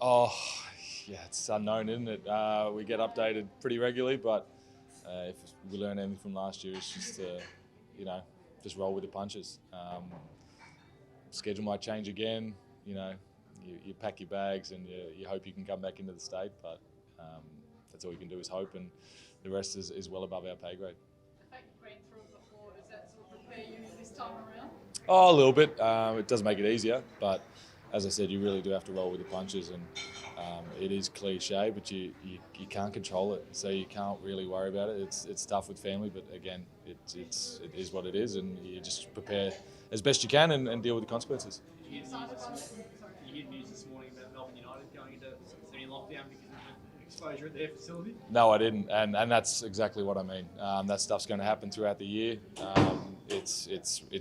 Oh, yeah, it's unknown, isn't it? We get updated pretty regularly, but if we learn anything from last year, it's just you know, just roll with the punches. Schedule might change again. You know, you pack your bags and you hope you can come back into the state, but um, that's all you can do is hope, and the rest is well above our pay grade. The fact you've been through it before, does that sort of prepare you this time around? Oh, a little bit. It does make it easier, but as I said, you really do have to roll with the punches, and it is cliche, but you can't control it, so you can't really worry about it. It's tough with family, but again, it is what it is, and you just prepare as best you can and deal with the consequences. Did you hear news this morning about Melbourne United going into semi-lockdown because of the exposure at their facility? No, I didn't, and that's exactly what I mean. That stuff's going to happen throughout the year. It's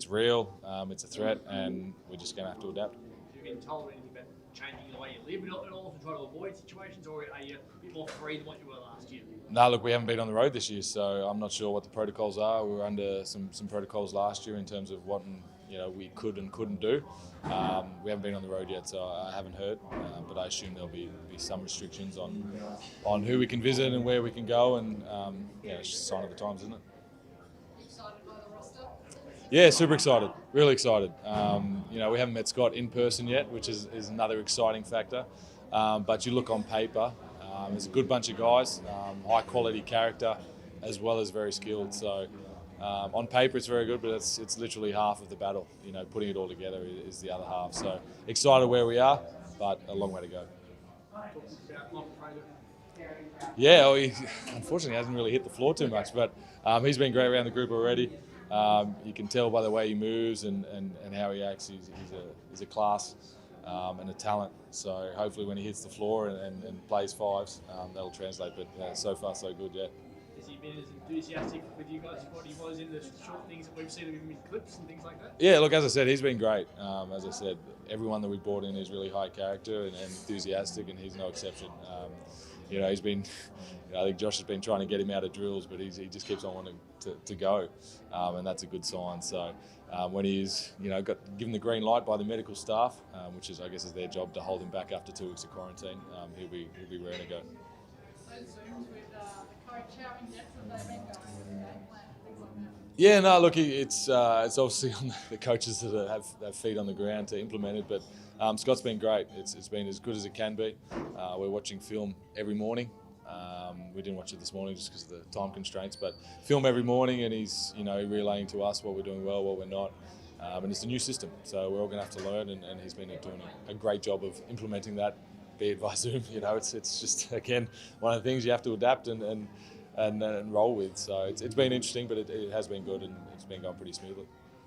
real. It's a threat, and we're just going to have to adapt. Have you been told anything about changing the way you live at all to try to avoid situations, or are you a bit more free than what you were last year? No, look, we haven't been on the road this year, so I'm not sure what the protocols are. We were under some protocols last year in terms of what we could and couldn't do. We haven't been on the road yet, so I haven't heard. But I assume there'll be some restrictions on who we can visit and where we can go, and it's just a sign of the times, isn't it? Excited by the roster? Yeah, super excited, really excited. We haven't met Scott in person yet, which is another exciting factor. But you look on paper, there's a good bunch of guys, high quality character, as well as very skilled. So on paper it's very good, but it's literally half of the battle. Putting it all together is the other half. So excited where we are, but a long way to go. Yeah, well, he unfortunately hasn't really hit the floor too much, but he's been great around the group already. You can tell by the way he moves and how he acts. He's a class and a talent. So hopefully when he hits the floor and plays fives, that'll translate. But so far so good, yeah. Has he been as enthusiastic with you guys as what he was in the short things that we've seen of him in clips and things like that? Yeah, look, as I said, he's been great. As I said, everyone that we brought in is really high character and enthusiastic, and he's no exception. He's been. I think Josh has been trying to get him out of drills, but he just keeps on wanting to go, and that's a good sign. So when he's got given the green light by the medical staff, which is I guess is their job to hold him back after 2 weeks of quarantine, he'll be raring to go. Those Zooms with the coach, how in depth have they been going with the game plan and things like that? Yeah, no, look, it's obviously on the coaches that have feet on the ground to implement it, but Scott's been great. It's been as good as it can be. We're watching film every morning. We didn't watch it this morning just because of the time constraints, but film every morning, and he's relaying to us what we're doing well, what we're not. And it's a new system, so we're all going to have to learn, and he's been doing a great job of implementing that, be it via Zoom. It's just, again, one of the things you have to adapt and roll with. So it's been interesting, but it has been good, and it's been going pretty smoothly.